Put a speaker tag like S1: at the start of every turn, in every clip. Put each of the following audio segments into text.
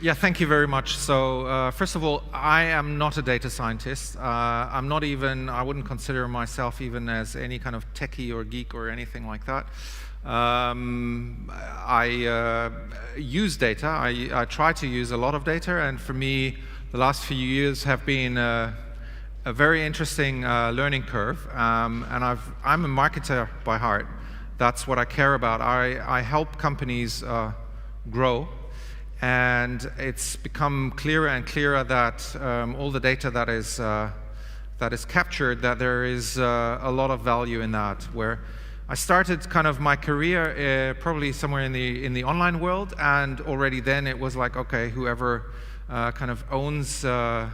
S1: Yeah, thank you very much. So first of all, I am not a data scientist. I'm not even, I wouldn't consider myself even as any kind of techie or geek or anything like that. I use data. I try to use a lot of data, and for me, the last few years have been a very interesting learning curve. I'm a marketer by heart. That's what I care about. I help companies grow. And it's become clearer and clearer that all the data that is captured, that there is a lot of value in that. Where I started kind of my career probably somewhere in the online world, and already then it was like, okay, whoever kind of owns the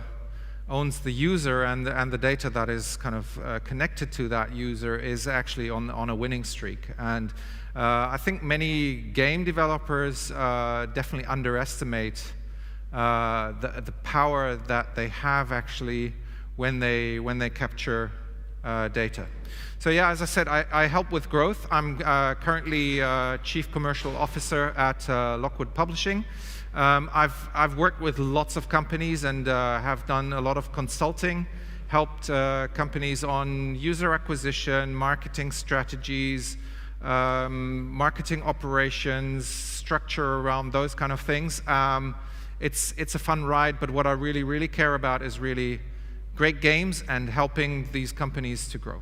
S1: user and the data that is kind of connected to that user is actually on a winning streak. And I think many game developers definitely underestimate the power that they have actually when they capture data. So yeah, as I said, I help with growth. I'm currently Chief Commercial Officer at Lockwood Publishing. I've worked with lots of companies and have done a lot of consulting, helped companies on user acquisition, marketing strategies, marketing operations, structure around those kind of things. It's a fun ride, but what I really care about is really great games and helping these companies to grow.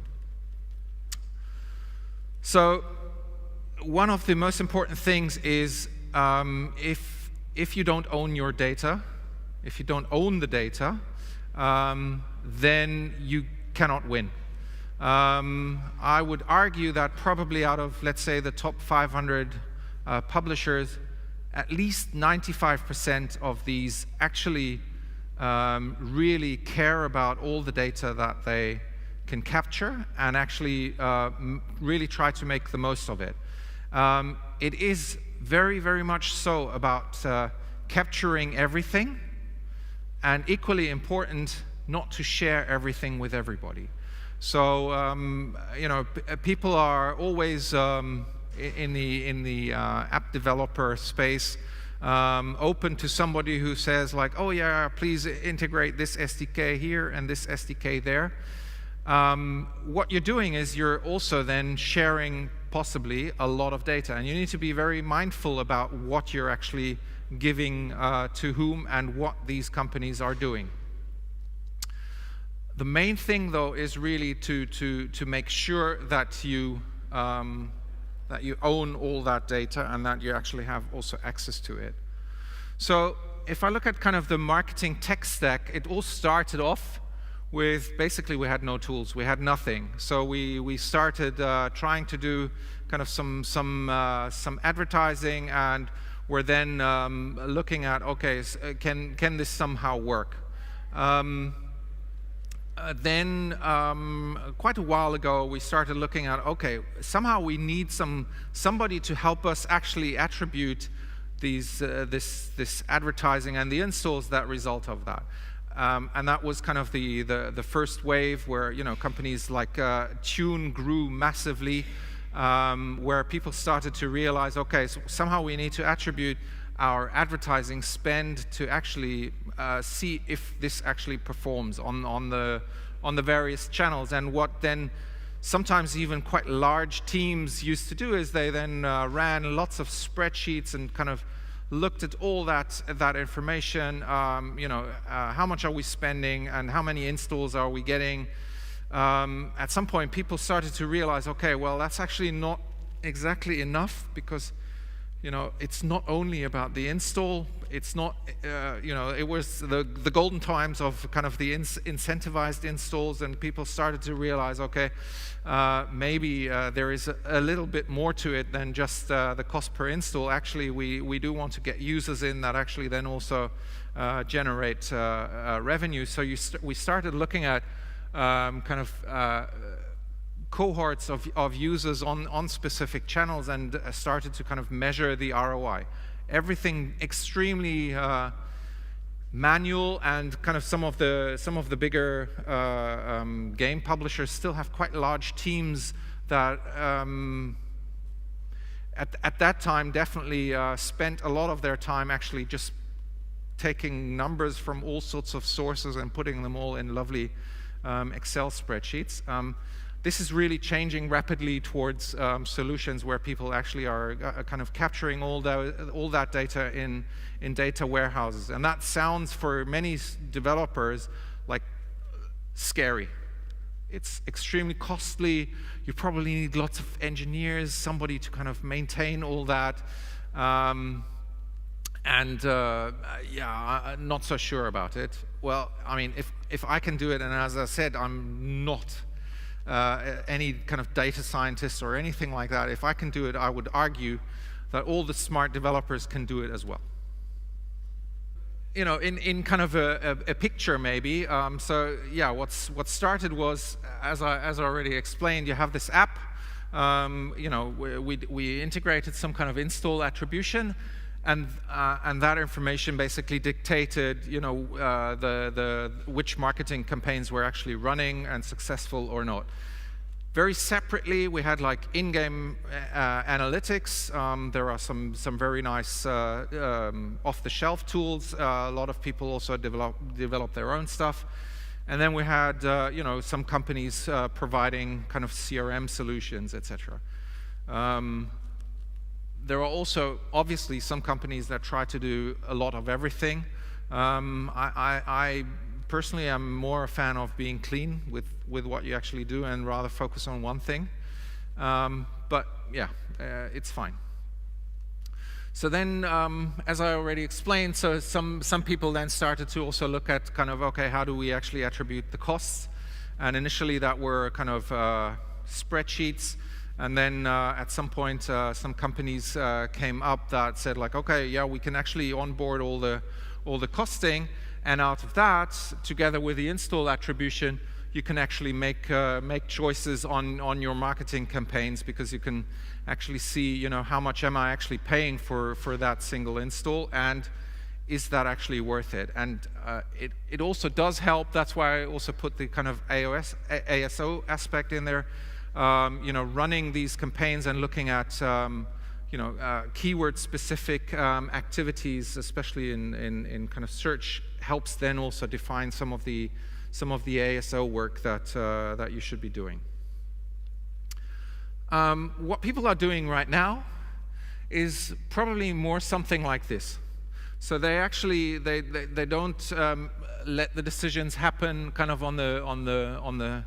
S1: So one of the most important things is if you don't own your data, if you don't own the data, then you cannot win. I would argue that probably out of, let's say, the top 500 publishers, at least 95% of these actually really care about all the data that they can capture and actually really try to make the most of it. It is very much so about capturing everything, and equally important, not to share everything with everybody. So people are always in the app developer space open to somebody who says like, oh yeah, please integrate this SDK here and this SDK there. What you're doing is you're also then sharing possibly a lot of data, and you need to be very mindful about what you're actually giving to whom and what these companies are doing. The main thing, though, is really to make sure that you own all that data and that you actually have also access to it. So if I look at kind of the marketing tech stack, it all started off with basically we had no tools, we had nothing. So we started trying to do kind of some advertising, and we're then looking at, okay, can this somehow work? Then quite a while ago we started looking at, okay, somehow we need somebody to help us actually attribute this advertising and the installs that result of that. And that was kind of the first wave where companies like Tune grew massively, where people started to realize, okay, so somehow we need to attribute our advertising spend to actually see if this actually performs on the various channels. And what then sometimes even quite large teams used to do is they then ran lots of spreadsheets and kind of looked at all that information. How much are we spending and how many installs are we getting? At some point, people started to realize, okay, well, that's actually not exactly enough, because it's not only about the install. It's not, it was the golden times of kind of the incentivized installs, and people started to realize, okay, maybe there is a little bit more to it than just the cost per install. Actually, we do want to get users in that actually then also generate revenue. So we started looking at kind of cohorts of users on specific channels, and started to kind of measure the ROI. Everything extremely manual, and kind of some of the bigger game publishers still have quite large teams that at that time definitely spent a lot of their time actually just taking numbers from all sorts of sources and putting them all in lovely Excel spreadsheets. This is really changing rapidly towards solutions where people actually are kind of capturing all that data in data warehouses. And that sounds, for many developers, like scary. It's extremely costly. You probably need lots of engineers, somebody to kind of maintain all that. Yeah, I'm not so sure about it. Well, I mean, if I can do it, and as I said, I'm not any kind of data scientist or anything like that. If I can do it, I would argue that all the smart developers can do it as well. You know, in kind of a picture maybe. So yeah, what started was, as I already explained, you have this app. You know, we integrated some kind of install attribution, and that information basically dictated, you know, which marketing campaigns were actually running and successful or not. Very separately, we had like in-game analytics. There are some very nice off-the-shelf tools. A lot of people also develop their own stuff. And then we had, you know, some companies providing kind of CRM solutions, etc. There are also, obviously, some companies that try to do a lot of everything. I personally am more a fan of being clean with what you actually do and rather focus on one thing. But yeah, it's fine. So then, as I already explained, so some people then started to also look at kind of, okay, how do we actually attribute the costs? And initially that were kind of spreadsheets. And then at some point, some companies came up that said like, okay, yeah, we can actually onboard all the costing, and out of that, together with the install attribution, you can actually make choices on your marketing campaigns, because you can actually see, you know, how much am I actually paying for that single install, and is that actually worth it? And it also does help. That's why I also put the kind of ASO aspect in there. You know, running these campaigns and looking at you know, keyword-specific activities, especially in kind of search, helps then also define some of the ASO work that you should be doing. What people are doing right now is probably more something like this. So they actually they don't let the decisions happen kind of on the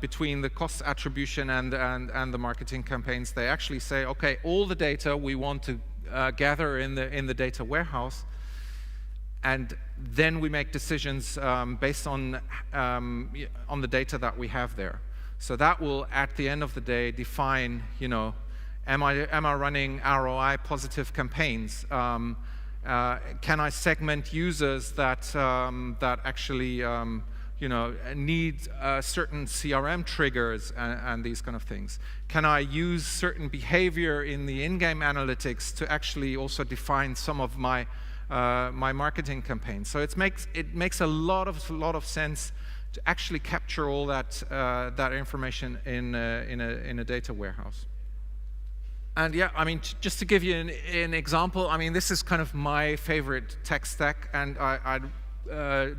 S1: between the cost attribution and the marketing campaigns. They actually say, okay, all the data we want to gather in the data warehouse, and then we make decisions based on the data that we have there. So that will, at the end of the day, define, you know, am I running ROI positive campaigns? Can I segment users that actually you know, need certain CRM triggers and these kind of things? Can I use certain behavior in the in-game analytics to actually also define some of my my marketing campaigns? So it makes a lot of sense to actually capture all that that information in a data warehouse. And yeah, I mean, just to give you an example, I mean, this is kind of my favorite tech stack, and I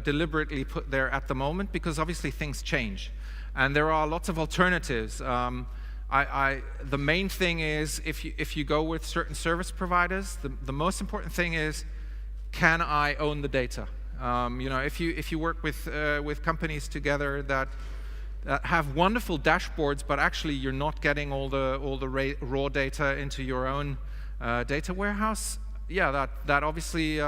S1: deliberately put there at the moment because obviously things change, and there are lots of alternatives. The main thing is if you go with certain service providers, the most important thing is, can I own the data? You know, if you work with companies together that have wonderful dashboards, but actually you're not getting all the raw data into your own data warehouse, yeah, that obviously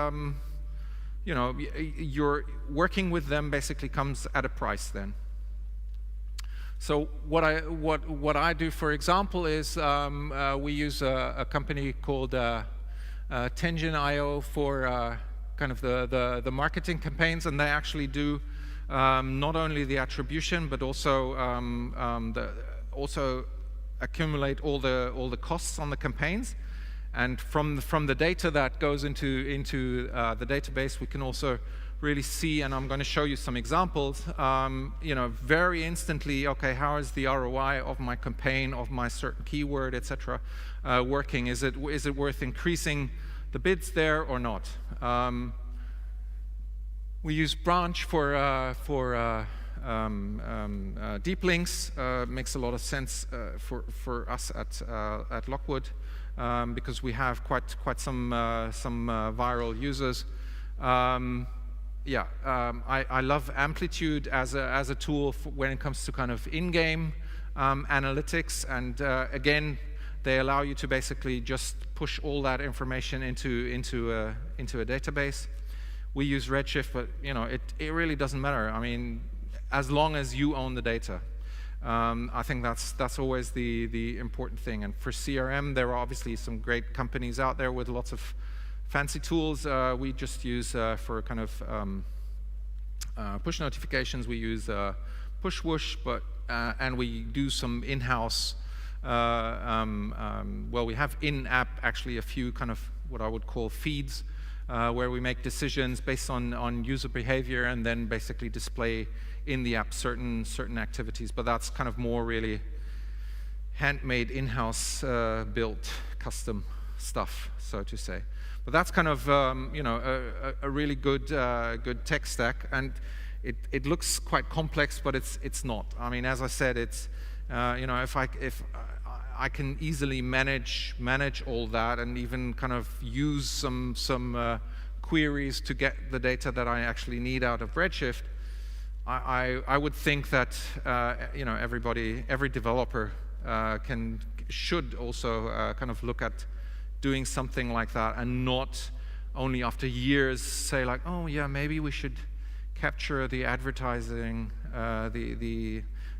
S1: you know, you're working with them basically comes at a price then. So what I do, for example, is we use a company called Tenjin.io for kind of the marketing campaigns, and they actually do not only the attribution, but also also accumulate all the costs on the campaigns. And from the data that goes into the database, we can also really see, and I'm going to show you some examples, you know, very instantly, okay, how is the ROI of my campaign, of my certain keyword, etc., working? Is it worth increasing the bids there or not? We use branch for deep links. Makes a lot of sense for us at Lockwood because we have quite some viral users. I love amplitude as a tool when it comes to kind of in-game analytics, and again, they allow you to basically just push all that information into a database. We use Redshift, but it really doesn't matter. I mean, as long as you own the data. I think that's always the important thing. And for CRM, there are obviously some great companies out there with lots of fancy tools. We just use for kind of push notifications. We use PushWhoosh, and we do some in-house. Well, we have in-app actually a few kind of what I would call feeds. Where we make decisions based on user behavior and then basically display in the app certain activities. But that's kind of more really handmade, in-house built, custom stuff, so to say. But that's kind of a really good tech stack, and it looks quite complex, but it's not. I mean, as I said, it's if I can easily manage all that and even kind of use some queries to get the data that I actually need out of Redshift. I would think that every developer should also kind of look at doing something like that, and not only after years say like, oh yeah, maybe we should capture the advertising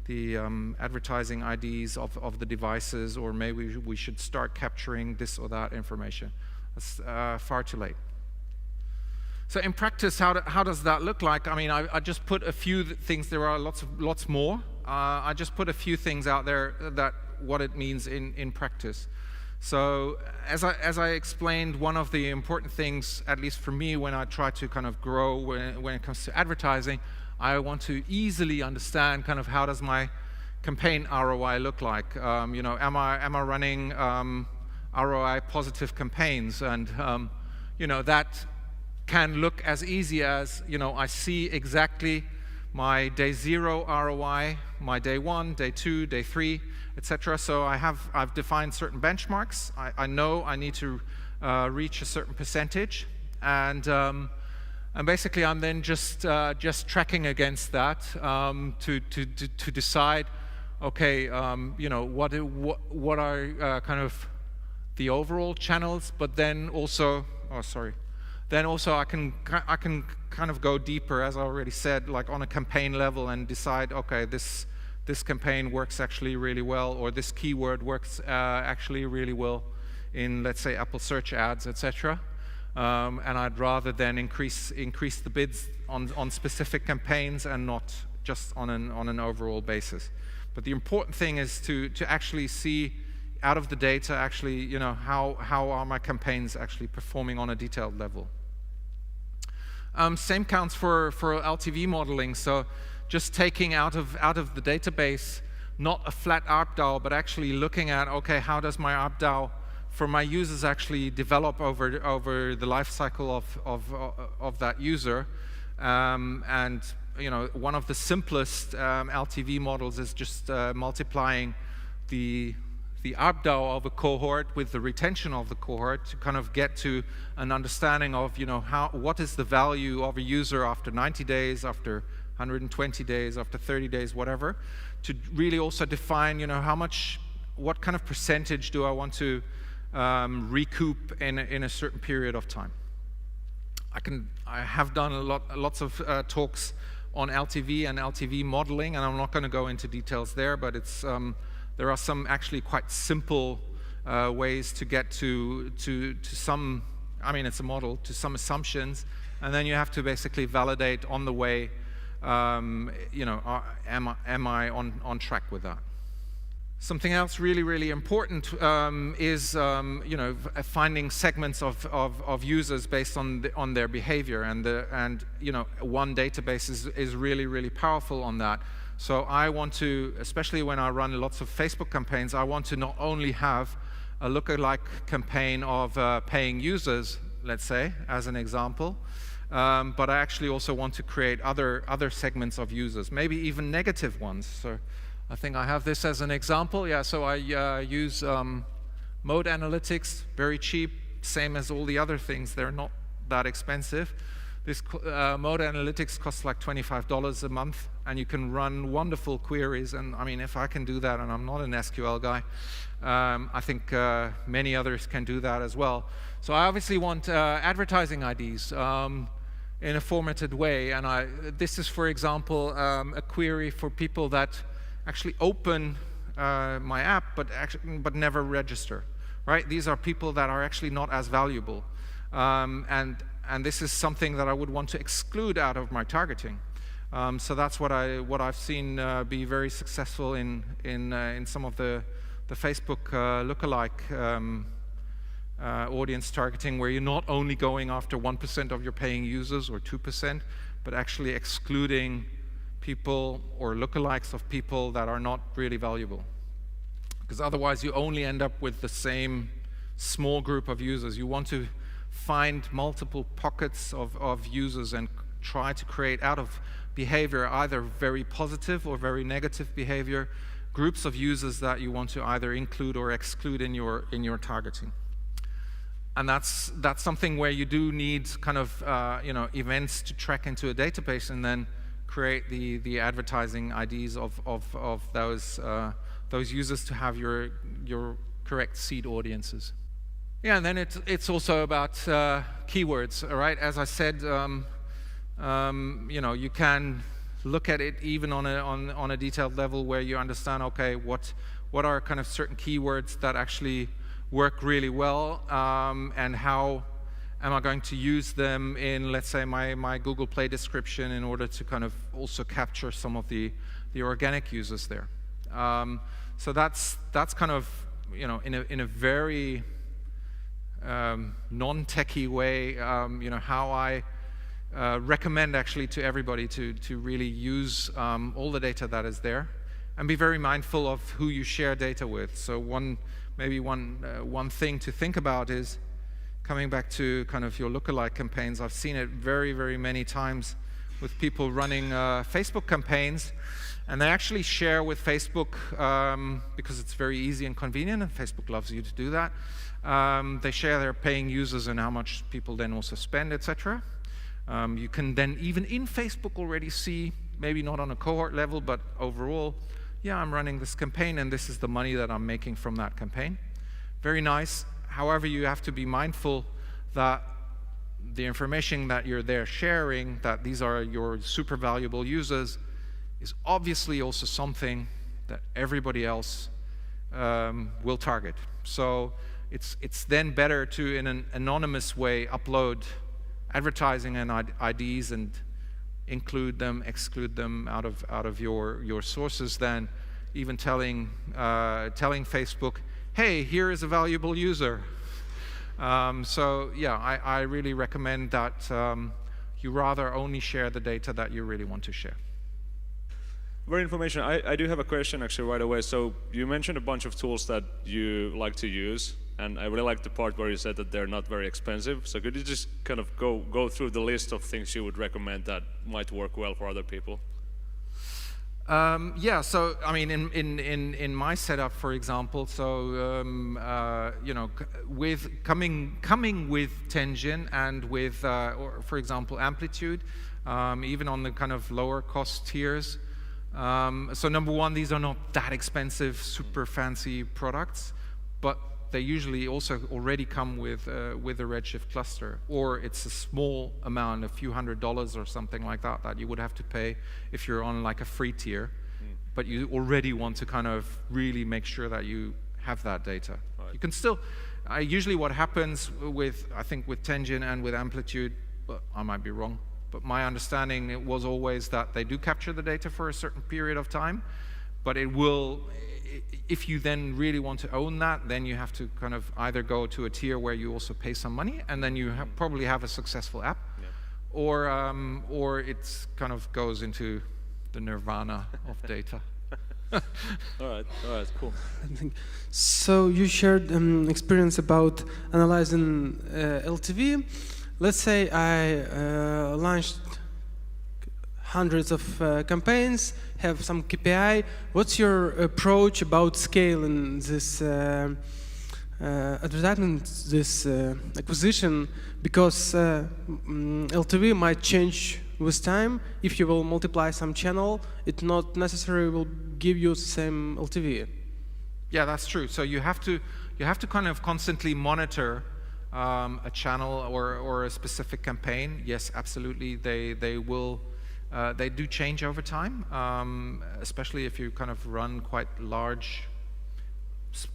S1: the advertising IDs of the devices, or maybe we should start capturing this or that information. That's far too late. So in practice, how does that look like? I mean, I just put a few things. There are lots more. I just put a few things out there that what it means in practice. So as I explained, one of the important things, at least for me, when I try to kind of grow when it comes to advertising, I want to easily understand kind of how does my campaign ROI look like. Am I running ROI positive campaigns? And that can look as easy as I see exactly my day 0 ROI, my day 1, day 2, day 3, etc. So I've defined certain benchmarks. I know I need to reach a certain percentage, and basically, I'm then just tracking against that to decide, okay, what are kind of the overall channels, but then also, I can kind of go deeper, as I already said, like on a campaign level, and decide, okay, this campaign works actually really well, or this keyword works actually really well in, let's say, Apple search ads, etc. And I'd rather then increase the bids on specific campaigns and not just on an overall basis. But the important thing is to actually see out of the data actually how are my campaigns actually performing on a detailed level. Same counts for LTV modeling. So just taking out of the database not a flat ARPDAU, but actually looking at, okay, how does my ARPDAU for my users actually develop over the life cycle of that user. And one of the simplest LTV models is just multiplying the ARPDAU of a cohort with the retention of the cohort to kind of get to an understanding of what is the value of a user after 90 days, after 120 days, after 30 days, whatever, to really also define what kind of percentage do I want to recoup in a certain period of time. I have done lots of talks on LTV and LTV modeling, and I'm not going to go into details there, but there are some actually quite simple ways to get to some. I mean, it's a model to some assumptions, and then you have to basically validate on the way. Am I on track with that? Something else really important is finding segments of users based on their behavior, and one database is really powerful on that. So I want to, especially when I run lots of Facebook campaigns, I want to not only have a lookalike campaign of paying users, let's say, as an example, but I actually also want to create other segments of users, maybe even negative ones. So I think I have this as an example. Yeah, so I use mode analytics, very cheap, same as all the other things. They're not that expensive. This mode analytics costs like $25 a month, and you can run wonderful queries. And I mean, if I can do that, and I'm not an SQL guy, I think many others can do that as well. So I obviously want advertising IDs in a formatted way. And this is, for example, a query for people that actually open my app, but never register. Right? These are people that are actually not as valuable. And this is something that I would want to exclude out of my targeting. So that's what I've seen be very successful in some of the Facebook lookalike audience targeting, where you're not only going after 1% of your paying users or 2%, but actually excluding people or lookalikes of people that are not really valuable. Because otherwise you only end up with the same small group of users. You want to find multiple pockets of users and try to create out of behavior either very positive or very negative behavior, groups of users that you want to either include or exclude in your targeting. And that's something where you do need kind of events to track into a database and then create the advertising IDs of those users to have your correct seed audiences. Yeah, and then it's also about keywords, all right? As I said, you can look at it even on a detailed level where you understand, okay, what are kind of certain keywords that actually work really well, and how am I going to use them in, let's say, my Google Play description in order to kind of also capture some of the organic users there. So that's kind of in a very non-techie way, how I recommend actually to everybody to really use all the data that is there, and be very mindful of who you share data with. So one thing to think about is coming back to kind of your lookalike campaigns. I've seen it very, very many times with people running Facebook campaigns, and they actually share with Facebook because it's very easy and convenient, and Facebook loves you to do that. They share their paying users and how much people then also spend, etc. You can then even in Facebook already see, maybe not on a cohort level, but overall, yeah, I'm running this campaign and this is the money that I'm making from that campaign. Very nice. However, you have to be mindful that the information that you're there sharing, that these are your super valuable users, is obviously also something that everybody else will target. So it's then better to, in an anonymous way, upload advertising and IDs and include them, exclude them out of your sources than even telling Facebook, hey, here is a valuable user. So yeah, I really recommend that you rather only share the data that you really want to share.
S2: Very information. I do have a question actually right away. So you mentioned a bunch of tools that you like to use, and I really like the part where you said that they're not very expensive. So could you just kind of go through the list of things you would recommend that might work well for other people?
S1: Yeah, so I mean, in my setup, for example, so with coming with Tenjin and with, or for example, Amplitude, even on the kind of lower cost tiers. So number one, these are not that expensive, super fancy products, but they usually also already come with a Redshift cluster, or it's a small amount, a few $100s or something like that, that you would have to pay if you're on like a free tier, but you already want to kind of really make sure that you have that data. Right. You can still, usually what happens with, I think with Tenjin and with Amplitude, but I might be wrong, but my understanding it was always that they do capture the data for a certain period of time, but it will, if you then really want to own that, then you have to kind of either go to a tier where you also pay some money, and then you probably have a successful app, yeah. Or it kind of goes into the nirvana of data.
S2: All right, cool.
S3: So you shared experience about analyzing LTV. let's say I launched hundreds of campaigns, have some KPI. What's your approach about scaling this advertisement, this acquisition? Because LTV might change with time. If you will multiply some channel, it not necessarily will give you the same LTV.
S1: Yeah, that's true. So you have to kind of constantly monitor a channel or a specific campaign. Yes, absolutely. They will. They do change over time, especially if you kind of run quite large,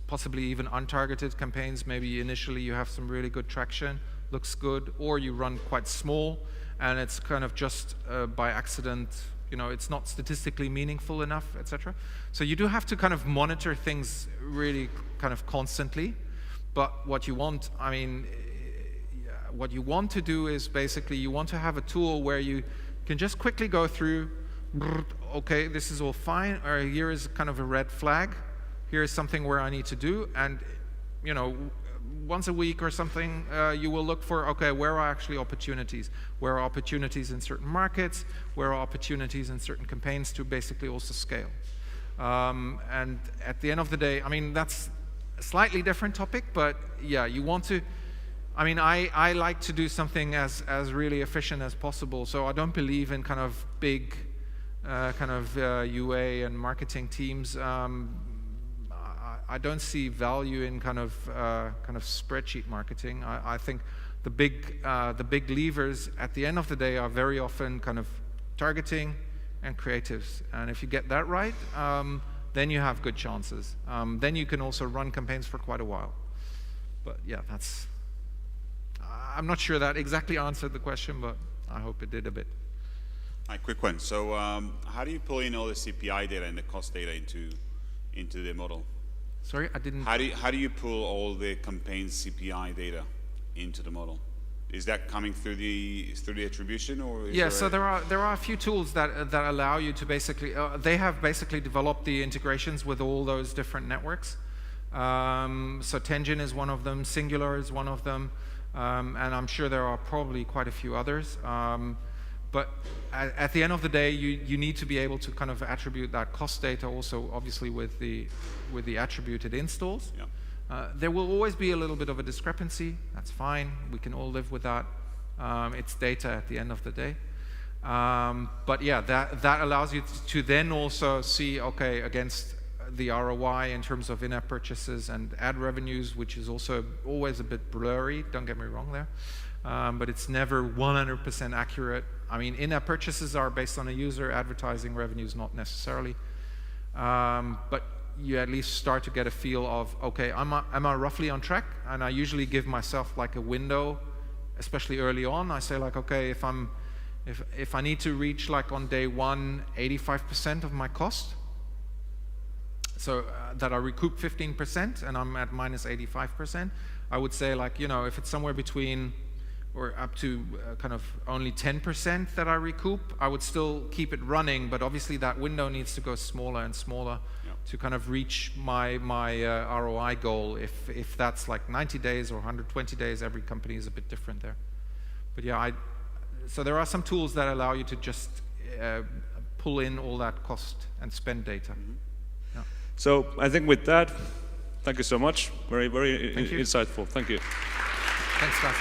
S1: possibly even untargeted campaigns. Maybe initially you have some really good traction, looks good, or you run quite small, and it's kind of just by accident, you know, it's not statistically meaningful enough, etc. So you do have to kind of monitor things really kind of constantly. But what you want, I mean, what you want to do is basically you want to have a tool where you can just quickly go through, okay, this is all fine, or here is kind of a red flag, here is something where I need to do, and you know, once a week or something, you will look for, okay, where are actually opportunities? Where are opportunities in certain markets? Where are opportunities in certain campaigns to basically also scale? And at the end of the day, I mean, that's a slightly different topic, but yeah, you want to, I mean, I like to do something as really efficient as possible, so I don't believe in kind of big UA and marketing teams. I don't see value in kind of spreadsheet marketing. I think the big levers at the end of the day are very often kind of targeting and creatives, and if you get that right, then you have good chances. Then you can also run campaigns for quite a while. But yeah, that's. I'm not sure that exactly answered the question, but I hope it did a bit.
S4: Hi, quick one. So how do you pull in all the CPI data and the cost data into the model?
S1: Sorry, I didn't.
S4: How do you pull all the campaign CPI data into the model? Is that coming through the attribution, or?
S1: Yeah, so there are a few tools that allow you to basically. They have basically developed the integrations with all those different networks. So Tenjin is one of them. Singular is one of them. And I'm sure there are probably quite a few others. But at the end of the day, you need to be able to kind of attribute that cost data also, obviously, with the attributed installs.
S4: Yeah.
S1: There will always be a little bit of a discrepancy. That's fine. We can all live with that. It's data at the end of the day. But yeah, that allows you to then also see, okay, against the ROI in terms of in-app purchases and ad revenues, which is also always a bit blurry, don't get me wrong there. But it's never 100% accurate. I mean, in-app purchases are based on a user, advertising revenues not necessarily. But you at least start to get a feel of, okay, am I roughly on track? And I usually give myself like a window, especially early on. I say like, okay, if I need to reach like on day one, 85% of my cost, so that I recoup 15% and I'm at minus 85%, I would say like, you know, if it's somewhere between or up to kind of only 10% that I recoup, I would still keep it running, but obviously that window needs to go smaller and smaller to kind of reach my ROI goal. If that's like 90 days or 120 days, every company is a bit different there. But yeah, so there are some tools that allow you to just pull in all that cost and spend data.
S4: Mm-hmm.
S1: Yeah.
S2: So I think with that, thank you so much. Very, very insightful. Thank you.
S1: Thanks, guys.